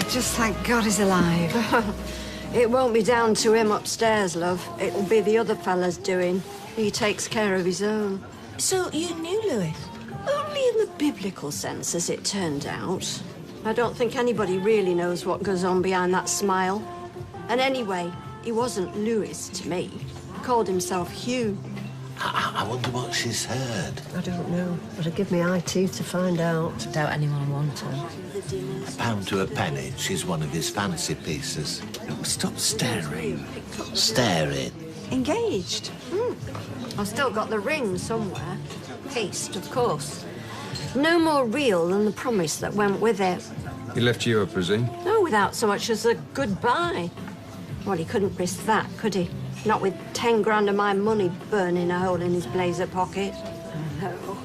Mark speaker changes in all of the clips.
Speaker 1: just thank God he's alive.
Speaker 2: It won't be down to him upstairs, love. It'll be the other fella's doing. He takes care of his own.
Speaker 3: So you knew Lewis?
Speaker 2: Only in the biblical sense, as it turned out. I don't think anybody really knows what goes on behind that smile. And anyway, he wasn't Lewis to me. He called himself Hugh.
Speaker 4: I wonder what she's heard.
Speaker 2: I don't know, but I'd give me eye teeth to find out.
Speaker 3: I doubt anyone wants her.
Speaker 4: £1 to a penny, she's one of his fancy pieces. Stop staring. Staring.
Speaker 2: Engaged? I've still got the ring somewhere. Paste, of course. No more real than the promise that went with it.
Speaker 5: He left you up, has he?
Speaker 2: No, without so much as a goodbye. Well, he couldn't risk that, could he? Not with 10 grand of my money burning a hole in his blazer pocket. No.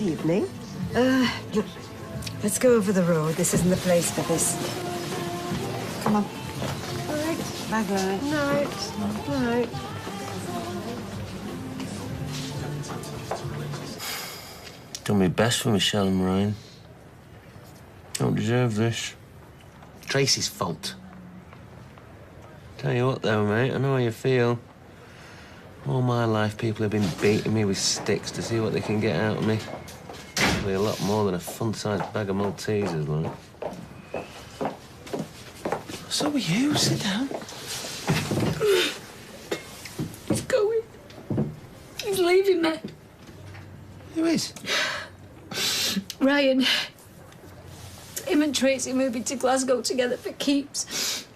Speaker 1: Evening. Let's go over the road. This isn't the place for this. Come on. Night.
Speaker 2: Bye-bye.
Speaker 1: Night. Night.
Speaker 4: Done my best for Michelle and Ryan. Don't deserve this. Tracy's fault. Tell you what, though, mate, I know how you feel. All my life, people have been beating me with sticks to see what they can get out of me. Probably a lot more than a fun-sized bag of Maltesers, like. So are you. Sit down.
Speaker 3: He's going. He's leaving me.
Speaker 4: Who is?
Speaker 3: Ryan. Him and Tracy moving to Glasgow together for keeps.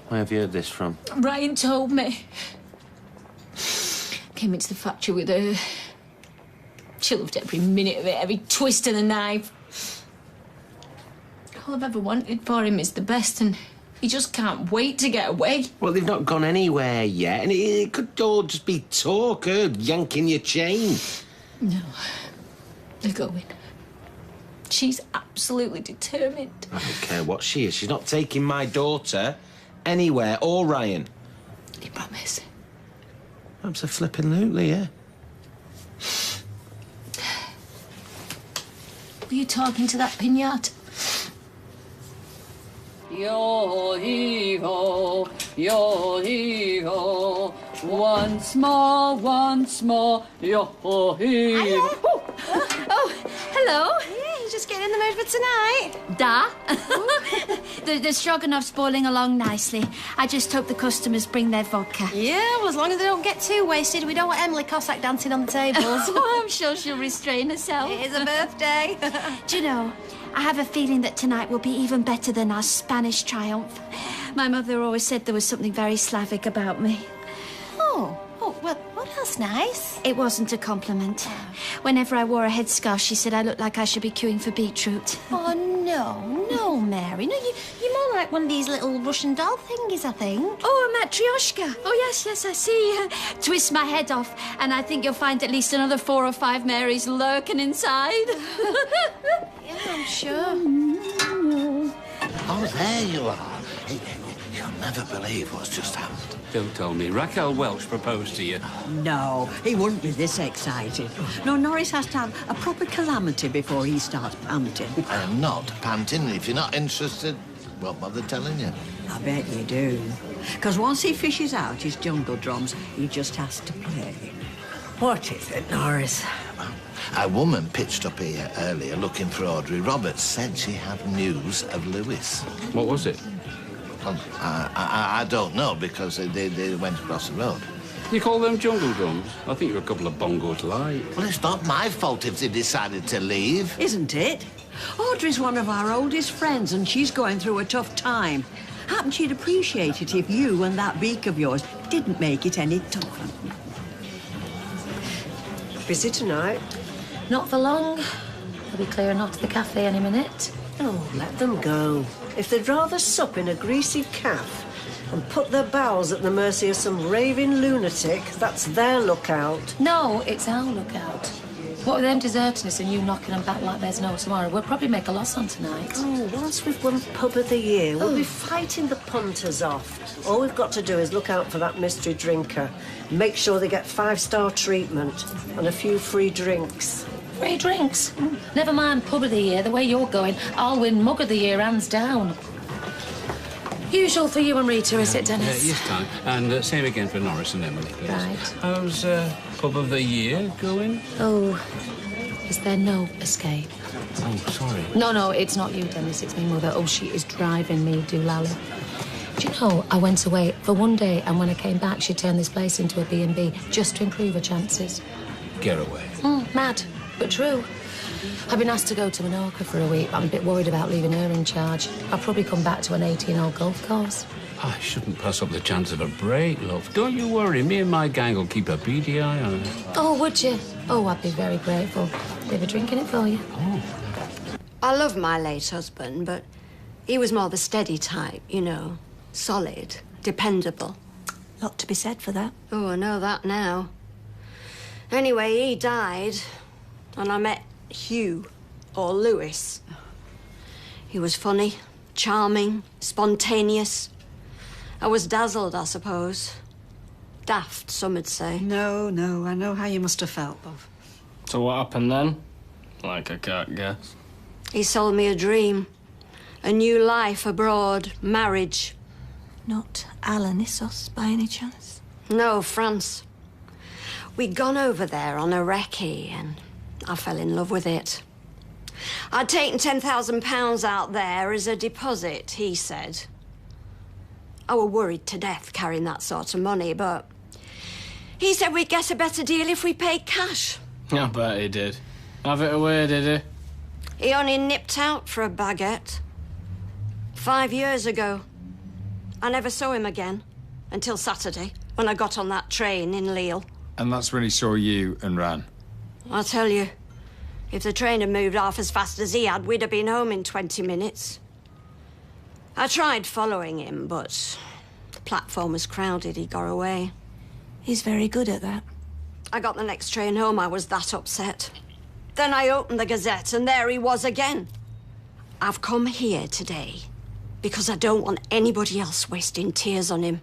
Speaker 4: Where have you heard this from?
Speaker 3: Ryan told me. Came into the factory with her. She loved every minute of it, every twist of the knife. All I've ever wanted for him is the best, and he just can't wait to get away.
Speaker 4: Well, they've not gone anywhere yet, and it could all just be talk, her yanking your chain.
Speaker 3: No, they're going. She's absolutely determined.
Speaker 4: I don't care what she is. She's not taking my daughter anywhere, or Ryan.
Speaker 3: You promise?
Speaker 4: Abso-flippin'-lutely, yeah.
Speaker 3: Were you talking to that pinata?
Speaker 6: Yo-hee-ho, yo-hee-ho, once more, yo-hee-ho.
Speaker 7: Oh, hello. Yeah, you just getting in the mood for tonight?
Speaker 8: Da. the stroganoff's boiling along nicely. I just hope the customers bring their vodka.
Speaker 7: Yeah, well, as long as they don't get too wasted, we don't want Emily Cossack dancing on the tables.
Speaker 8: Oh, I'm sure she'll restrain herself.
Speaker 7: It is a birthday.
Speaker 8: Do you know, I have a feeling that tonight will be even better than our Spanish triumph. My mother always said there was something very Slavic about me.
Speaker 7: Oh, well, that's nice.
Speaker 8: It wasn't a compliment. Whenever I wore a headscarf, she said I looked like I should be queuing for beetroot.
Speaker 7: Oh, no, Mary. No, you're more like one of these little Russian doll thingies, I think.
Speaker 8: Oh, a matryoshka. Oh, yes, I see. Twist my head off, and I think you'll find at least another 4 or 5 Marys lurking inside.
Speaker 7: Yeah, I'm sure.
Speaker 4: Oh, there you are. You'll never believe what's just happened.
Speaker 9: Don't tell me. Raquel Welch proposed to you.
Speaker 10: No, he wouldn't be this excited. No, Norris has to have a proper calamity before he starts panting.
Speaker 4: I am not panting. If you're not interested, won't bother telling you.
Speaker 10: I bet you do. Because once he fishes out his jungle drums, he just has to play.
Speaker 1: What is it, Norris?
Speaker 4: A woman pitched up here earlier looking for Audrey Roberts. Said she had news of Lewis.
Speaker 9: What was it?
Speaker 4: I don't know, because they went across the road.
Speaker 9: You call them jungle drums? I think you're a couple of bongos light.
Speaker 4: Well, it's not my fault if they decided to leave.
Speaker 10: Isn't it? Audrey's one of our oldest friends, and she's going through a tough time. Happen she'd appreciate it if you and that beak of yours didn't make it any tougher.
Speaker 1: Busy tonight?
Speaker 3: Not for long. They'll be clearing off to the cafe any minute.
Speaker 1: Oh, let them go. If they'd rather sup in a greasy calf and put their bowels at the mercy of some raving lunatic, that's their lookout.
Speaker 3: No, it's our lookout. What with them deserting us and you knocking them back like there's no tomorrow, we'll probably make a loss on tonight.
Speaker 1: Oh, once we've won pub of the year, we'll be fighting the punters off. All we've got to do is look out for that mystery drinker. Make sure they get 5-star treatment and a few free drinks.
Speaker 3: Free drinks. Never mind pub of the year. The way you're going, I'll win mug of the year, hands down. Usual for you and Rita, is it, Dennis?
Speaker 9: Yes, time. And same again for Norris and Emily, please.
Speaker 3: Right.
Speaker 9: How's pub of the year going?
Speaker 3: Oh, is there no escape?
Speaker 9: Oh, sorry.
Speaker 3: No, it's not you, Dennis. It's me, Mother. Oh, she is driving me doolally. Do you know, I went away for one day, and when I came back, she turned this place into a B&B just to improve her chances.
Speaker 9: Get away.
Speaker 3: Mad, but true. I've been asked to go to Menorca for a week, but I'm a bit worried about leaving her in charge. I'll probably come back to an 18-hole golf course.
Speaker 9: I shouldn't pass up the chance of a break, love. Don't you worry. Me and my gang will keep a beady eye on her.
Speaker 3: Oh, would you? Oh, I'd be very grateful. Leave a drink in it for you.
Speaker 9: Oh.
Speaker 2: I love my late husband, but he was more the steady type, you know. Solid, dependable.
Speaker 8: Lot to be said for that.
Speaker 2: Oh, I know that now. Anyway, he died, and I met Hugh, or Lewis. He was funny, charming, spontaneous. I was dazzled, I suppose. Daft, some would say.
Speaker 10: No, I know how you must have felt, love.
Speaker 5: So what happened then? Like, I can't guess.
Speaker 2: He sold me a dream. A new life abroad, marriage.
Speaker 8: Not Alanissos, by any chance?
Speaker 2: No, France. We'd gone over there on a recce, and I fell in love with it. I'd taken £10,000 out there as a deposit, he said. I were worried to death carrying that sort of money, but he said we'd get a better deal if we paid cash.
Speaker 5: I bet he did. Have it away, did he?
Speaker 2: He only nipped out for a baguette. 5 years ago. I never saw him again until Saturday, when I got on that train in Lille.
Speaker 11: And that's when he saw you and ran?
Speaker 2: I'll tell you, if the train had moved half as fast as he had, we'd have been home in 20 minutes. I tried following him, but the platform was crowded. He got away.
Speaker 8: He's very good at that.
Speaker 2: I got the next train home. I was that upset. Then I opened the Gazette, and there he was again. I've come here today because I don't want anybody else wasting tears on him.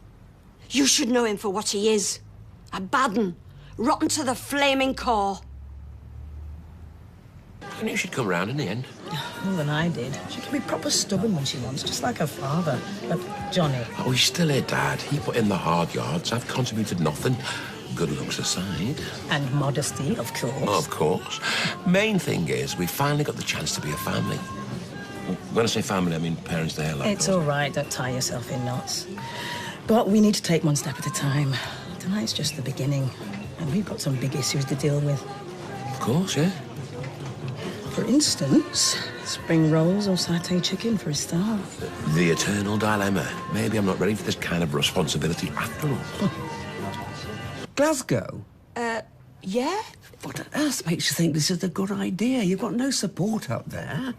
Speaker 2: You should know him for what he is. A bad 'un, rotten to the flaming core.
Speaker 12: I knew she'd come round in the end.
Speaker 13: More than I did. She can be proper stubborn when she wants, just like her father. But Johnny...
Speaker 12: Oh, he's still here, Dad. He put in the hard yards. I've contributed nothing. Good looks aside.
Speaker 13: And modesty, of course.
Speaker 12: Of course. Main thing is, we finally got the chance to be a family. When I say family, I mean parents there. Like
Speaker 13: it's all right. Don't tie yourself in knots. But we need to take one step at a time. Tonight's just the beginning. And we've got some big issues to deal with.
Speaker 12: Of course, yeah.
Speaker 13: For instance, spring rolls or sauté chicken for a start.
Speaker 12: The eternal dilemma. Maybe I'm not ready for this kind of responsibility after all.
Speaker 14: Glasgow?
Speaker 10: Yeah?
Speaker 14: What on earth makes you think this is a good idea? You've got no support up there.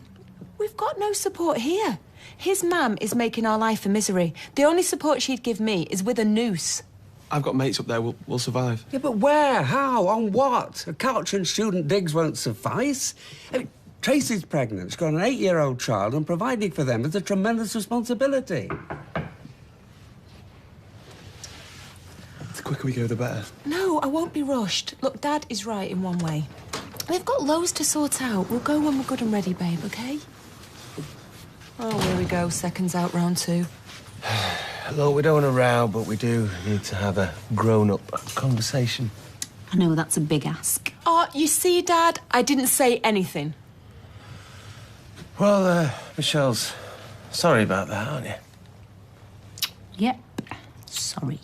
Speaker 15: We've got no support here. His mum is making our life a misery. The only support she'd give me is with a noose.
Speaker 16: I've got mates up there. We'll survive.
Speaker 14: Yeah, but where? How? On what? A couch and student digs won't suffice. I mean, Tracy's pregnant. She's got an 8-year-old child, and providing for them is a tremendous responsibility.
Speaker 16: The quicker we go, the better.
Speaker 15: No, I won't be rushed. Look, Dad is right in one way. We've got loads to sort out. We'll go when we're good and ready, babe, OK? Oh, here we go. Seconds out, round 2.
Speaker 4: Look, we don't want to row, but we do need to have a grown-up conversation.
Speaker 7: I know that's a big ask.
Speaker 15: Oh, you see, Dad? I didn't say anything.
Speaker 4: Well, Michelle's sorry about that, aren't you?
Speaker 7: Yep. Sorry.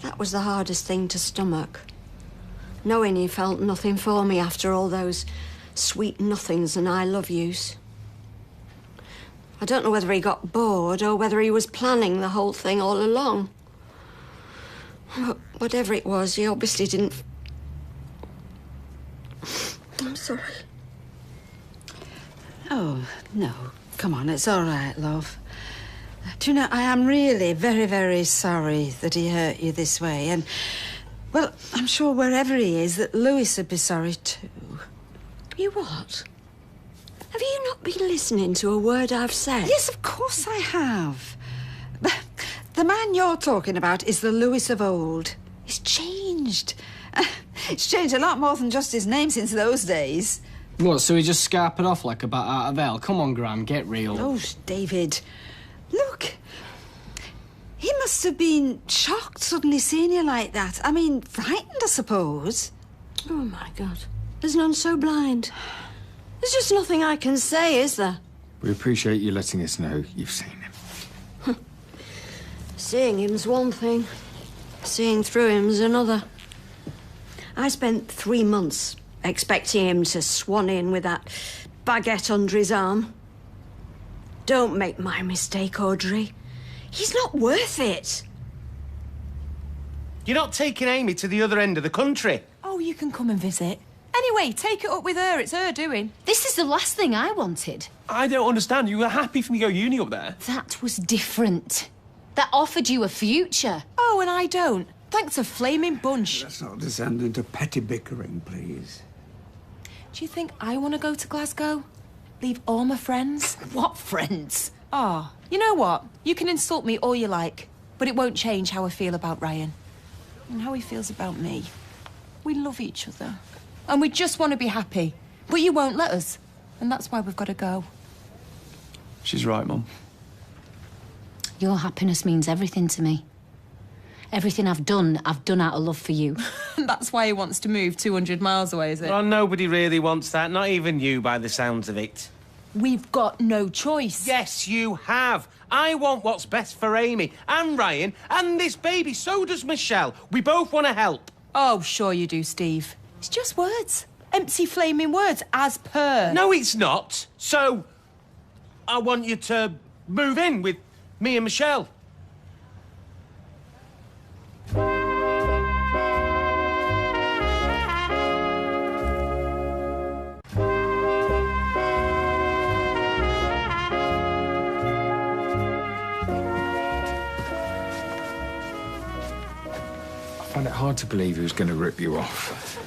Speaker 2: That was the hardest thing to stomach. Knowing he felt nothing for me after all those sweet nothings and I love yous. I don't know whether he got bored or whether he was planning the whole thing all along. But whatever it was, he obviously didn't... I'm sorry.
Speaker 10: Oh, no. Come on, it's all right, love. Do you know, I am really very, very sorry that he hurt you this way. And, well, I'm sure wherever he is, that Lewis would be sorry too.
Speaker 2: You what? Have you not been listening to a word I've said?
Speaker 10: Yes, of course I have. But the man you're talking about is the Lewis of old. He's changed. It's changed a lot more than just his name since those days.
Speaker 5: What, so he just scarpered off like a bat out of hell? Come on, Gran, get real.
Speaker 10: Oh, David. Look. He must have been shocked suddenly seeing you like that. I mean, frightened, I suppose.
Speaker 2: Oh, my God. There's none so blind. There's just nothing I can say, is there?
Speaker 11: We appreciate you letting us know you've seen him.
Speaker 2: Seeing him's one thing. Seeing through him's another. I spent 3 months expecting him to swan in with that baguette under his arm. Don't make my mistake, Audrey. He's not worth it.
Speaker 4: You're not taking Amy to the other end of the country.
Speaker 15: Oh, you can come and visit. Anyway, take it up with her. It's her doing.
Speaker 7: This is the last thing I wanted.
Speaker 16: I don't understand. You were happy for me to go uni up there.
Speaker 7: That was different. That offered you a future.
Speaker 15: Oh, and I don't. Thanks a flaming bunch.
Speaker 14: Let's not descend into petty bickering, please.
Speaker 15: Do you think I want to go to Glasgow? Leave all my friends?
Speaker 7: What friends?
Speaker 15: Oh, you know what? You can insult me all you like, but it won't change how I feel about Ryan. And how he feels about me. We love each other. And we just want to be happy. But you won't let us. And that's why we've got to go.
Speaker 16: She's right, Mum.
Speaker 3: Your happiness means everything to me. Everything I've done out of love for you.
Speaker 15: That's why he wants to move 200 miles away, is it?
Speaker 4: Well, nobody really wants that, not even you by the sounds of it.
Speaker 15: We've got no choice.
Speaker 4: Yes, you have. I want what's best for Amy and Ryan and this baby. So does Michelle. We both want to help.
Speaker 15: Oh, sure you do, Steve. It's just words. Empty flaming words, as per.
Speaker 4: No, it's not. So, I want you to move in with me and Michelle.
Speaker 11: I find it hard to believe he was going to rip you off.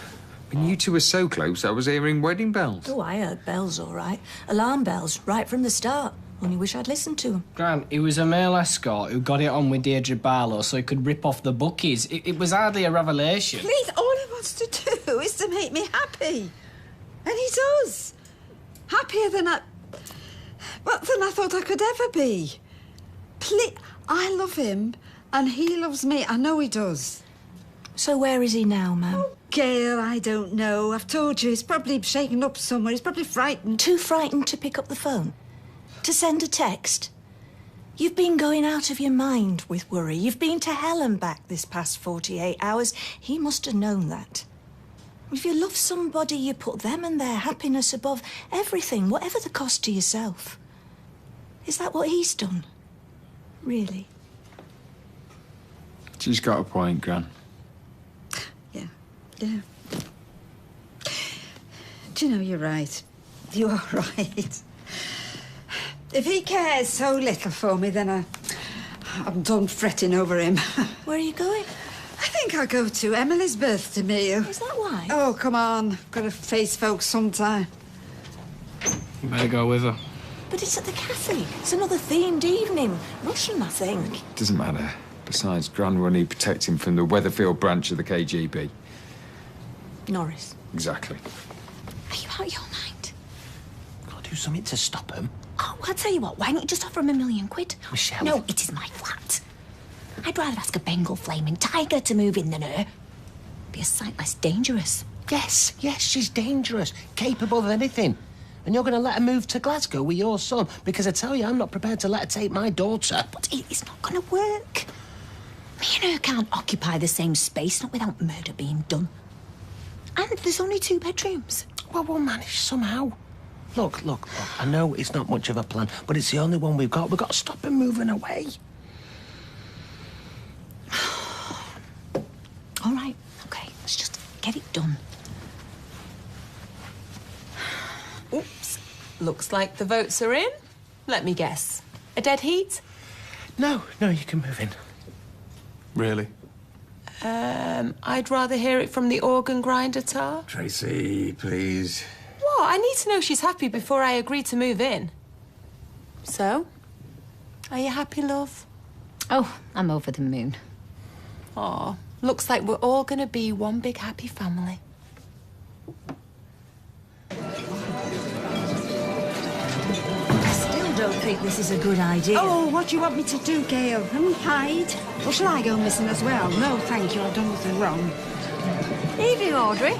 Speaker 11: When you two were so close, I was hearing wedding bells.
Speaker 17: Oh, I heard bells, all right. Alarm bells, right from the start. Only wish I'd listened to them.
Speaker 5: Grant, he was a male escort who got it on with Deirdre Barlow so he could rip off the bookies. It was hardly a revelation.
Speaker 10: Please, all he wants to do is to make me happy. And he does. Happier than I thought I could ever be. Please, I love him, and he loves me. I know he does.
Speaker 17: So where is he now, ma'am?
Speaker 10: Oh, Gail, I don't know. I've told you, he's probably shaken up somewhere. He's probably frightened.
Speaker 17: Too frightened to pick up the phone? To send a text? You've been going out of your mind with worry. You've been to hell and back this past 48 hours. He must have known that. If you love somebody, you put them and their happiness above everything, whatever the cost to yourself. Is that what he's done? Really?
Speaker 11: She's got a point, Gran.
Speaker 10: Yeah. Do you know, you're right. You are right. If he cares so little for me, then I'm done fretting over him.
Speaker 17: Where are you going?
Speaker 10: I think I'll go to Emily's birthday meal.
Speaker 17: Is that why?
Speaker 10: Oh, come on. Got to face folks sometime.
Speaker 5: You better go with her.
Speaker 17: But it's at the cafe. It's another themed evening. Russian, I think.
Speaker 11: Doesn't matter. Besides, Gran will need protecting from the Weatherfield branch of the KGB.
Speaker 17: Norris.
Speaker 11: Exactly.
Speaker 17: Are you out your mind?
Speaker 4: Gotta do something to stop him.
Speaker 17: Oh, I'll tell you what, why don't you just offer him £1 million?
Speaker 4: Michelle.
Speaker 17: No, it is my flat. I'd rather ask a Bengal flaming tiger to move in than her. Be a sight less dangerous.
Speaker 4: Yes, she's dangerous, capable of anything. And you're going to let her move to Glasgow with your son? Because I tell you, I'm not prepared to let her take my daughter.
Speaker 17: But it's not going to work. Me and her can't occupy the same space, not without murder being done. And there's only 2 bedrooms.
Speaker 4: Well, we'll manage somehow. Look, I know it's not much of a plan, but it's the only one we've got. We've got to stop him moving away.
Speaker 17: All right, OK, let's just get it done.
Speaker 15: Oops. Looks like the votes are in. Let me guess. A dead heat?
Speaker 4: No, you can move in.
Speaker 16: Really?
Speaker 15: I'd rather hear it from the organ grinder tar.
Speaker 14: Tracy, please.
Speaker 15: What? I need to know she's happy before I agree to move in. So? Are you happy, love?
Speaker 3: Oh, I'm over the moon.
Speaker 15: Aw, Looks like we're all gonna be one big happy family.
Speaker 8: I still don't think this is a good idea.
Speaker 10: Oh, what do you want me to do, Gail? Hide? Or shall I go missing as well? No, thank you. I've done nothing wrong.
Speaker 8: Evening, Audrey.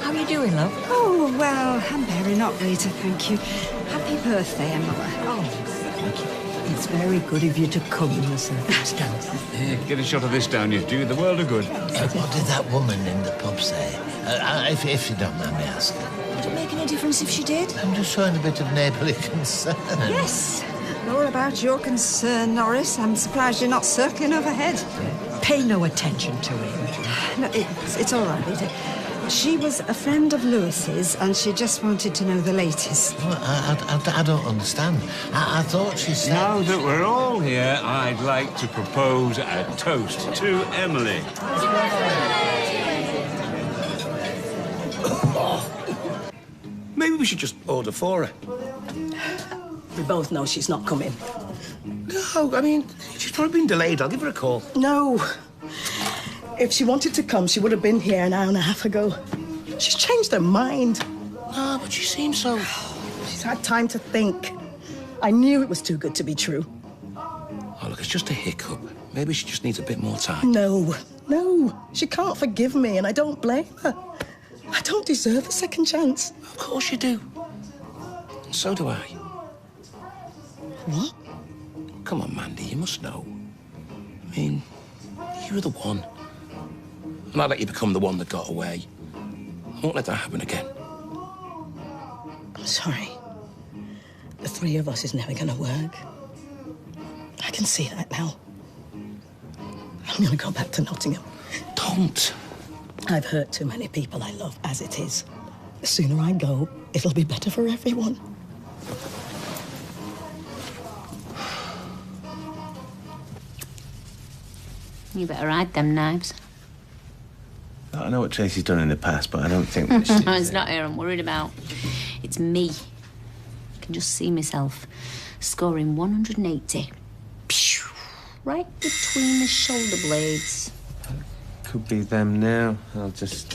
Speaker 8: How are you doing, love?
Speaker 10: Oh, well, I'm bearing up, Rita, thank you. Happy birthday, Emma.
Speaker 1: Oh, thank you. It's very good of you to come in the circumstances.
Speaker 9: Yeah, get a shot of this down you. Do the world a good.
Speaker 18: What did that woman in the pub say? If you don't mind me asking.
Speaker 8: Would it make any difference if she did?
Speaker 18: I'm just showing a bit of neighbourly concern.
Speaker 10: Yes, all about your concern, Norris. I'm surprised you're not circling overhead.
Speaker 17: Pay no attention to him.
Speaker 10: No, it's all right, Rita. She was a friend of Lewis's, and she just wanted to know the latest.
Speaker 18: Well, I don't understand. I thought she said...
Speaker 9: Now that we're all here, I'd like to propose a toast to Emily.
Speaker 12: Maybe we should just order for her.
Speaker 13: We both know she's not coming.
Speaker 12: No, I mean, she's probably been delayed. I'll give her a call.
Speaker 13: No. If she wanted to come, she would have been here an hour and a half ago. She's changed her mind.
Speaker 12: No, but she seems so...
Speaker 13: She's had time to think. I knew it was too good to be true.
Speaker 12: Oh, look, it's just a hiccup. Maybe she just needs a bit more time.
Speaker 13: No. She can't forgive me, and I don't blame her. I don't deserve a second chance.
Speaker 12: Of course you do. And so do I.
Speaker 13: What?
Speaker 12: Come on, Mandy, you must know. I mean, you're the one. And I'll let you become the one that got away. I won't let that happen again.
Speaker 13: I'm sorry. The three of us is never going to work. I can see that now. I'm going to go back to Nottingham.
Speaker 12: Don't.
Speaker 13: I've hurt too many people I love as it is. The sooner I go, it'll be better for everyone.
Speaker 3: You better hide them knives.
Speaker 4: I know what Tracy's done in the past, but I don't think that she...
Speaker 3: It's not her I'm worried about. It's me. I can just see myself scoring 180. Pew! Right between the shoulder blades.
Speaker 4: Could be them now. I'll just...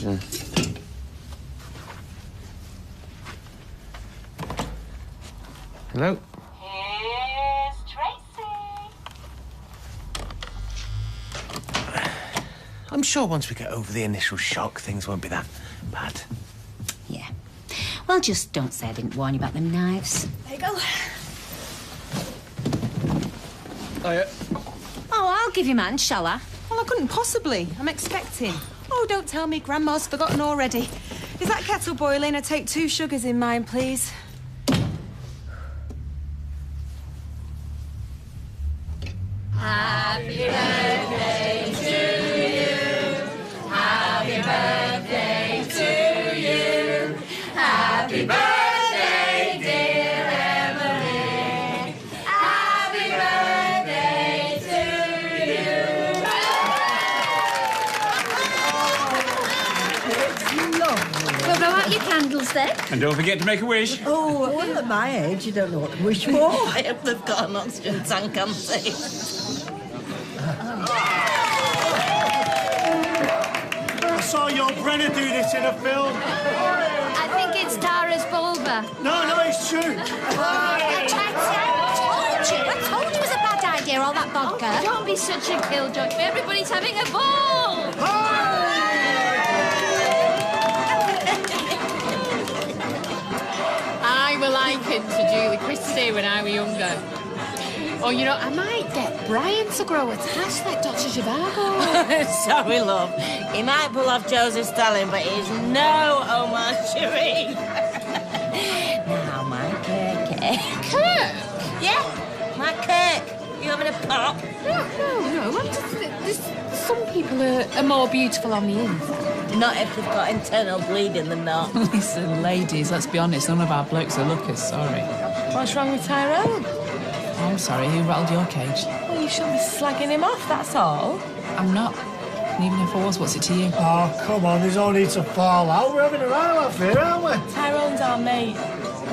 Speaker 4: Hello?
Speaker 19: Here's Tracy.
Speaker 4: I'm sure once we get over the initial shock, things won't be that bad.
Speaker 3: Yeah. Well, just don't say I didn't warn you about them knives.
Speaker 15: There you go.
Speaker 3: Oh, I'll give you mine, shall I?
Speaker 15: Well, I couldn't possibly. I'm expecting. Oh, don't tell me Grandma's forgotten already. Is that kettle boiling? I take 2 sugars in mine, please.
Speaker 19: Happy birthday to you. Happy birthday to you. Happy birthday, dear Emily. Happy birthday to you.
Speaker 1: It's lovely.
Speaker 8: Well, blow out your candles then.
Speaker 9: And don't forget to make a wish.
Speaker 1: Oh, well, at my age, you don't know what to wish for.
Speaker 17: I hope they've got an oxygen tank, haven't they?
Speaker 20: I saw your Brenner do this in a film.
Speaker 8: I think it's Tara's vulva.
Speaker 20: No, it's true.
Speaker 8: I told you it was a bad idea, all that vodka. Oh, don't be such a killjoy. Everybody's having a ball.
Speaker 21: I were likened to Julie Christie when I were younger. Or, you know, I might get Brian to grow a tash like Dr. Zhivago.
Speaker 17: Sorry, love. He might pull off Joseph Stalin, but he's no Omar Sharif. Now, my cake.
Speaker 21: Kirk?
Speaker 17: Yeah, my cake. You having a pop?
Speaker 21: No. There's some people are more beautiful on the inside.
Speaker 17: Not if they've got internal bleeding, they're not.
Speaker 6: Listen, ladies, let's be honest, none of our blokes are lookers, sorry.
Speaker 15: What's wrong with Tyrone?
Speaker 6: Oh, I'm sorry, who rattled your cage?
Speaker 15: Well, you shouldn't be slagging him off, that's all.
Speaker 6: I'm not. And even if I was, what's it to you?
Speaker 20: Oh, come on, there's no need to fall out. We're having a row out here, aren't we?
Speaker 15: Tyrone's our mate.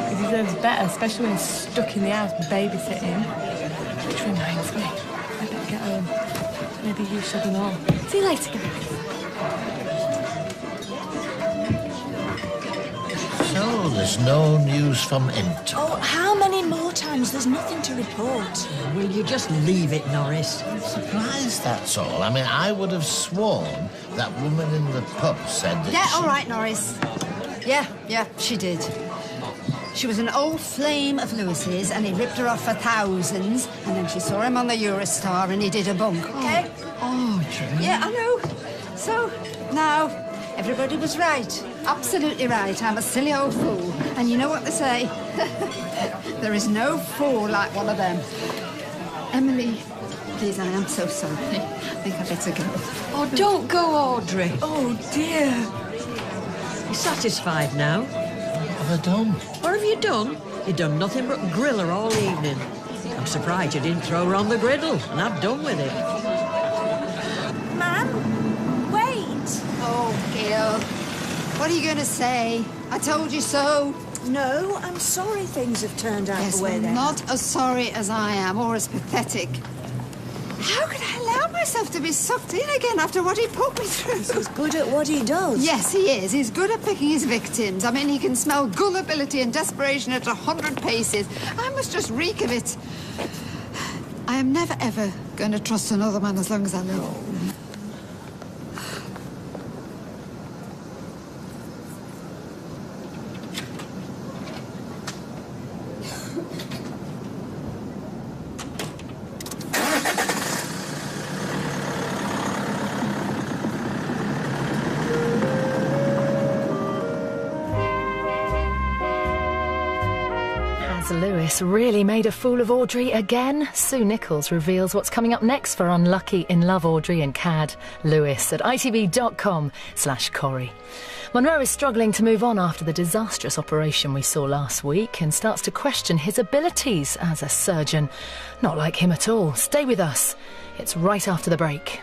Speaker 15: He deserves better, especially when he's stuck in the house babysitting. Which reminds me, I better get home. Maybe you should and all. See you later, guys.
Speaker 18: there's no news from Int.
Speaker 17: Oh, how many more times? There's nothing to report.
Speaker 2: Will you just leave it, Norris?
Speaker 18: Surprised, that's all. I mean, I would have sworn that woman in the pub said that
Speaker 10: Yeah,
Speaker 18: she...
Speaker 10: all right, Norris. Yeah, she did. She was an old flame of Lewis's, and he ripped her off for thousands, and then she saw him on the Eurostar, and he did a bunk, OK?
Speaker 2: Audrey.
Speaker 10: Yeah, I know. So, now, everybody was right. Absolutely right. I'm a silly old fool. And you know what they say? There is no fool like one of them. Emily, please, I am so sorry. I think I better go.
Speaker 2: Oh, don't go, Audrey. Oh, dear. You satisfied now?
Speaker 18: What have I done?
Speaker 2: What have you done? You've done nothing but grill her all evening. I'm surprised you didn't throw her on the griddle and have done with it.
Speaker 17: Ma'am, wait.
Speaker 10: Oh, Gil. What are you going to say? I told you so.
Speaker 17: No, I'm sorry things have turned out
Speaker 10: Yes,
Speaker 17: the way
Speaker 10: well,
Speaker 17: they have.
Speaker 10: not as sorry as I am, or as pathetic. How could I allow myself to be sucked in again after what he put me through?
Speaker 17: He's good at what he does.
Speaker 10: Yes, he is. He's good at picking his victims. I mean, he can smell gullibility and desperation at 100 paces. I must just reek of it. I am never, ever going to trust another man as long as I live.
Speaker 22: Lewis really made a fool of Audrey again? Sue Nichols reveals what's coming up next for Unlucky in Love, Audrey and Cad Lewis at itv.com/Corrie. Monroe is struggling to move on after the disastrous operation we saw last week and starts to question his abilities as a surgeon. Not like him at all. Stay with us. It's right after the break.